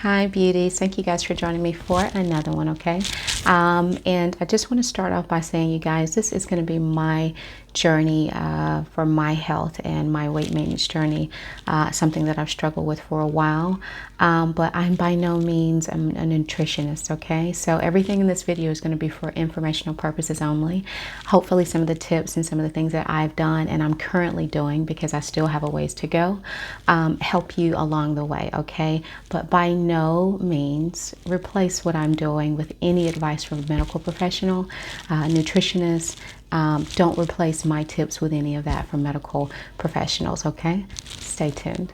Hi beauties, thank you guys for joining me for another one, okay? And I just want to start off by saying, you guys, this is going to be my journey for my health and my weight maintenance journey, something that I've struggled with for a while, but I'm by no means a nutritionist, okay? So everything in this video is going to be for informational purposes only. Hopefully some of the tips and some of the things that I've done and I'm currently doing, because I still have a ways to go, help you along the way, okay? But by no means replace what I'm doing with any advice from a medical professional, nutritionist. Don't replace my tips with any of that from medical professionals, okay? Stay tuned.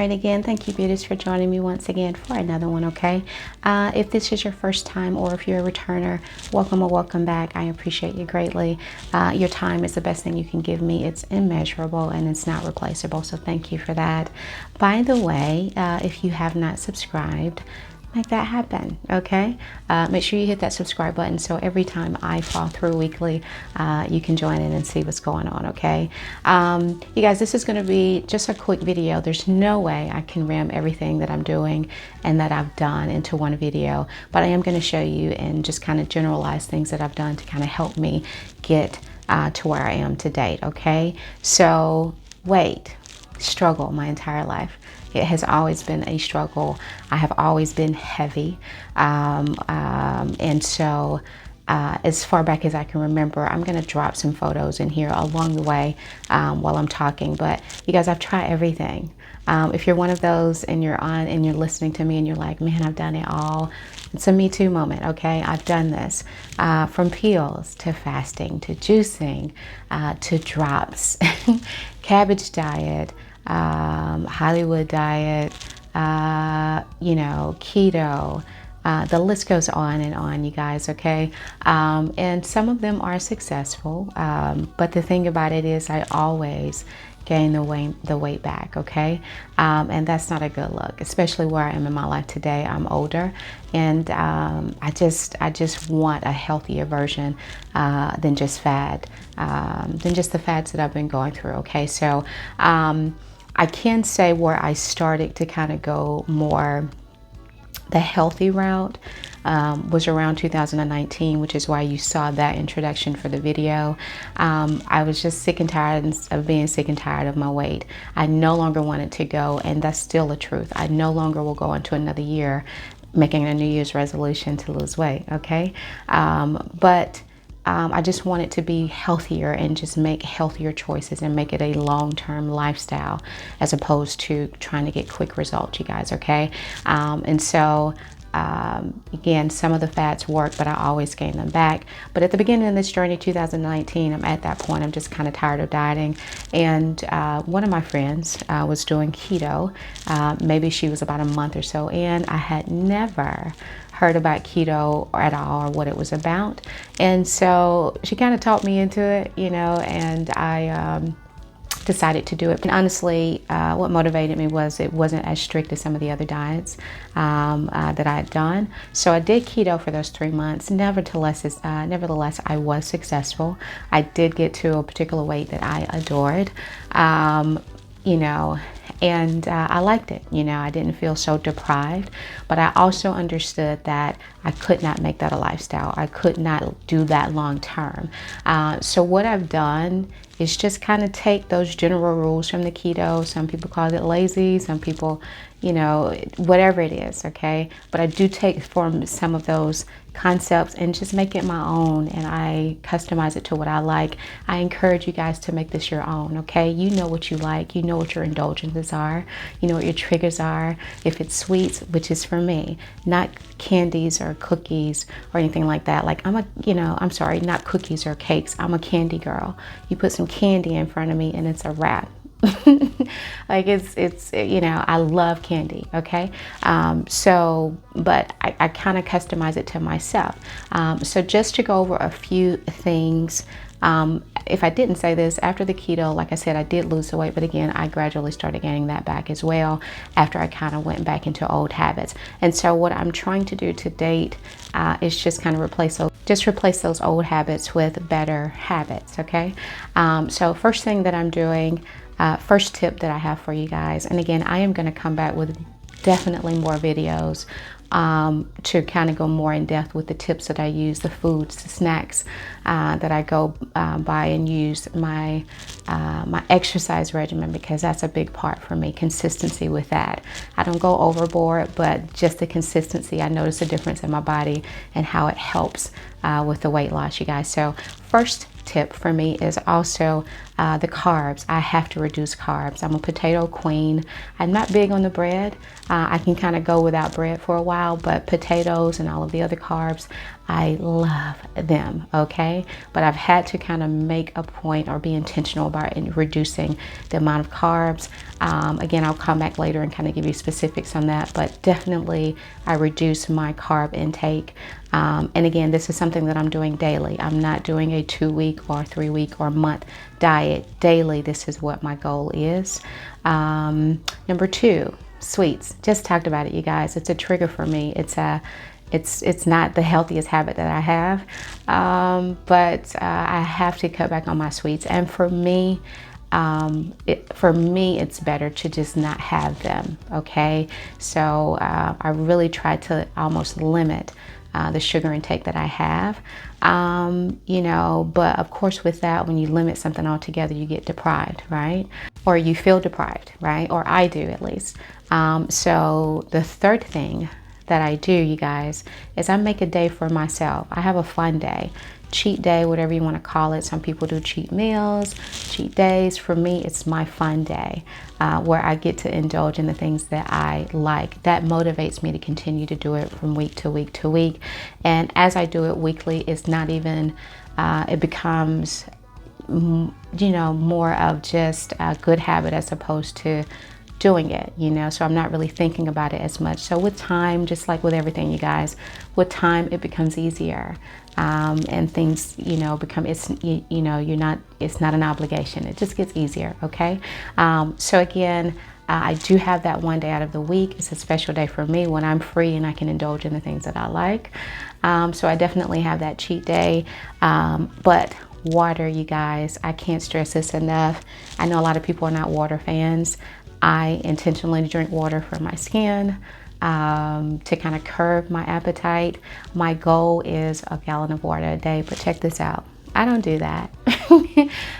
Again, thank you beauties for joining me once again for another one, okay? If this is your first time or if you're a returner, welcome or welcome back. I appreciate you greatly. Your time is the best thing you can give me. It's immeasurable and it's not replaceable, so thank you for that. By the way, if you have not subscribed, make that happen, okay? Make sure you hit that subscribe button so every time I fall through weekly, you can join in and see what's going on, okay? You guys, this is going to be just a quick video. There's no way I can ram everything that I'm doing and that I've done into one video, but I am going to show you and just kind of generalize things that I've done to kind of help me get to where I am to date, okay? So weight struggle my entire life. It has always been a struggle. I have always been heavy. And so as far back as I can remember, I'm going to drop some photos in here along the way while I'm talking. But you guys, I've tried everything. If you're one of those and you're on and you're listening to me and you're like, man, I've done it all. It's a Me Too moment, okay? I've done this from peels to fasting to juicing to drops, cabbage diet, Hollywood diet, you know, keto, the list goes on, you guys, okay? And some of them are successful, but the thing about it is I always gain the weight back, okay? And that's not a good look, especially where I am in my life today. I'm older, and I just want a healthier version than just fad, than just the fads that I've been going through, okay? So I can say where I started to kind of go more the healthy route was around 2019, which is why you saw that introduction for the video. I was just sick and tired of being sick and tired of my weight. I no longer wanted to go, and that's still the truth. I no longer will go into another year making a New Year's resolution to lose weight, okay? But I just want it to be healthier and just make healthier choices and make it a long-term lifestyle as opposed to trying to get quick results, you guys, okay? And so again, some of the fats work, but I always gain them back. But at the beginning of this journey, 2019, I'm at that point, I'm just kind of tired of dieting. And one of my friends was doing keto. Maybe she was about a month or so in. I had never heard about keto at all or what it was about. And so she kind of talked me into it, you know, and I decided to do it. And honestly, what motivated me was it wasn't as strict as some of the other diets that I had done. So I did keto for those 3 months. Nevertheless, I was successful. I did get to a particular weight that I adored, you know, and I liked it. You know, I didn't feel so deprived, but I also understood that I could not make that a lifestyle. I could not do that long term. So what I've done is just kind of take those general rules from the keto. Some people call it lazy, some people, you know, whatever it is, okay? But I do take from some of those concepts and just make it my own, and I customize it to what I like. I encourage you guys to make this your own, okay? You know what you like, you know what your indulgences are, you know what your triggers are. If it's sweets, which is for me, not candies or cookies or anything like that. Like I'm sorry, not cookies or cakes. I'm a candy girl. You put some candy in front of me and it's a wrap. Like it's you know, I love candy, okay? But I kind of customize it to myself. So just to go over a few things, if I didn't say this, after the keto, like I said, I did lose the weight, but again, I gradually started gaining that back as well after I kind of went back into old habits. And so what I'm trying to do to date is just kind of replace those old habits with better habits, okay? So first thing that I'm doing, first tip that I have for you guys, and again, I am going to come back with definitely more videos to kind of go more in depth with the tips that I use, the foods, the snacks that I go by, and use my exercise regimen, because that's a big part for me, consistency with that. I don't go overboard, but just the consistency, I notice a difference in my body and how it helps with the weight loss, you guys. So first tip for me is also the carbs. I have to reduce carbs. I'm a potato queen. I'm not big on the bread. I can kind of go without bread for a while, but potatoes and all of the other carbs, I love them, okay? But I've had to kind of make a point or be intentional about reducing the amount of carbs. Again, I'll come back later and kind of give you specifics on that, but definitely I reduce my carb intake. And again, this is something that I'm doing daily. I'm not doing a 2-week or 3-week or month diet. Daily, this is what my goal is. Number 2, sweets. Just talked about it, you guys. It's a trigger for me. It's not the healthiest habit that I have, but I have to cut back on my sweets. And for me, it's better to just not have them, okay? So I really try to almost limit the sugar intake that I have, you know, but of course with that, when you limit something altogether, you get deprived, right? Or you feel deprived, right? Or I do, at least. So the third thing that I do, you guys, is I make a day for myself. I have a fun day. Cheat day, whatever you want to call it. Some people do cheat meals, cheat days. For me, it's my fun day where I get to indulge in the things that I like. That motivates me to continue to do it from week to week to week. And as I do it weekly, it's not even, it becomes, you know, more of just a good habit as opposed to doing it, you know, so I'm not really thinking about it as much. So with time, just like with everything, you guys, with time it becomes easier, and things, you know, become, it's, you know, it's not an obligation. It just gets easier, okay? So again, I do have that one day out of the week. It's a special day for me when I'm free and I can indulge in the things that I like. So I definitely have that cheat day, but water, you guys, I can't stress this enough. I know a lot of people are not water fans. I intentionally drink water for my skin, to kind of curb my appetite. My goal is a gallon of water a day, but check this out. I don't do that.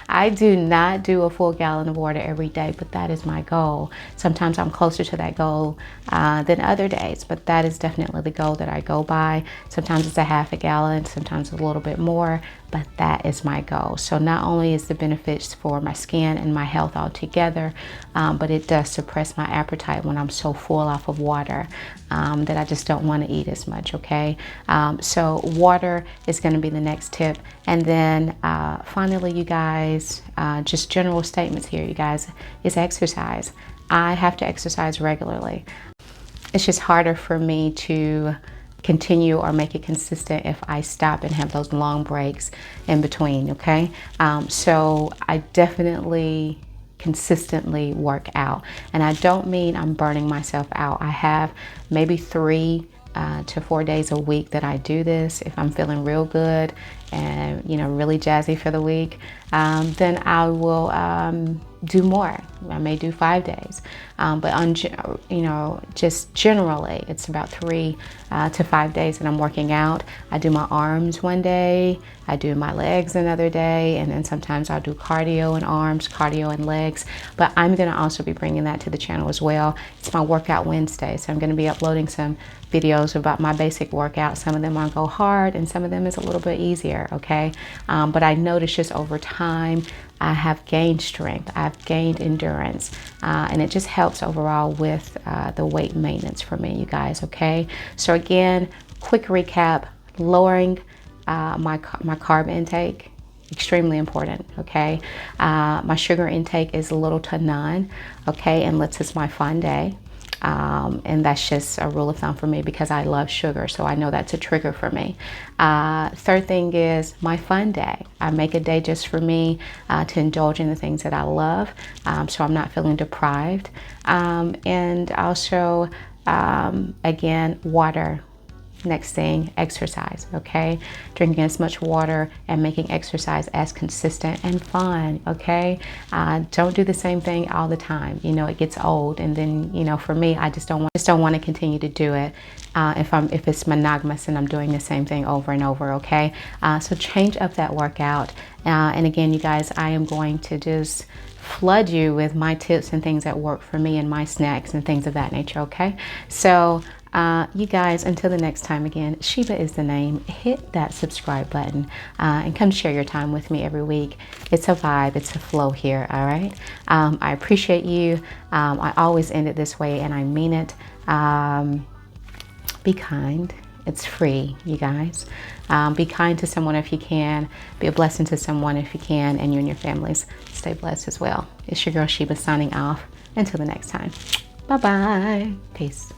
I do not do a full gallon of water every day, but that is my goal. Sometimes I'm closer to that goal than other days, but that is definitely the goal that I go by. Sometimes it's a half a gallon, sometimes a little bit more, but that is my goal. So not only is the benefits for my skin and my health altogether, but it does suppress my appetite when I'm so full off of water that I just don't want to eat as much, okay? So water is going to be the next tip. And then finally, you guys, just general statements here, you guys, is exercise. I have to exercise regularly. It's just harder for me to continue or make it consistent if I stop and have those long breaks in between, okay? So I definitely consistently work out. And I don't mean I'm burning myself out. I have maybe 3 to 4 days a week that I do this. If I'm feeling real good and, you know, really jazzy for the week, then I will do more. I may do 5 days, but on, you know, just generally, it's about 3 to 5 days that I'm working out. I do my arms one day, I do my legs another day, and then sometimes I'll do cardio and arms, cardio and legs. But I'm going to also be bringing that to the channel as well. It's my Workout Wednesday, so I'm going to be uploading some videos about my basic workout. Some of them I'll go hard, and some of them is a little bit easier, okay? But I noticed just over time, I have gained strength, I've gained endurance, and it just helps overall with the weight maintenance for me, you guys, okay? So again, quick recap, lowering my carb intake, extremely important, okay? My sugar intake is little to none, okay, unless it's my fun day. And that's just a rule of thumb for me because I love sugar, so I know that's a trigger for me. Third thing is my fun day. I make a day just for me to indulge in the things that I love, so I'm not feeling deprived. And also, again, water. Next thing, exercise, okay? Drinking as much water and making exercise as consistent and fun, okay? Don't do the same thing all the time. You know, it gets old, and then, you know, for me, I just don't want to continue to do it if it's monogamous and I'm doing the same thing over and over, okay? So change up that workout. And again, you guys, I am going to just flood you with my tips and things that work for me and my snacks and things of that nature, okay? So you guys, until the next time, again, Sheba is the name. Hit that subscribe button and come share your time with me every week. It's a vibe, it's a flow here, all right? I appreciate you. I always end it this way, and I mean it. Be kind. It's free, you guys. Be kind to someone if you can. Be a blessing to someone if you can, and you and your families stay blessed as well. It's your girl Sheba signing off. Until the next time. Bye-bye. Peace.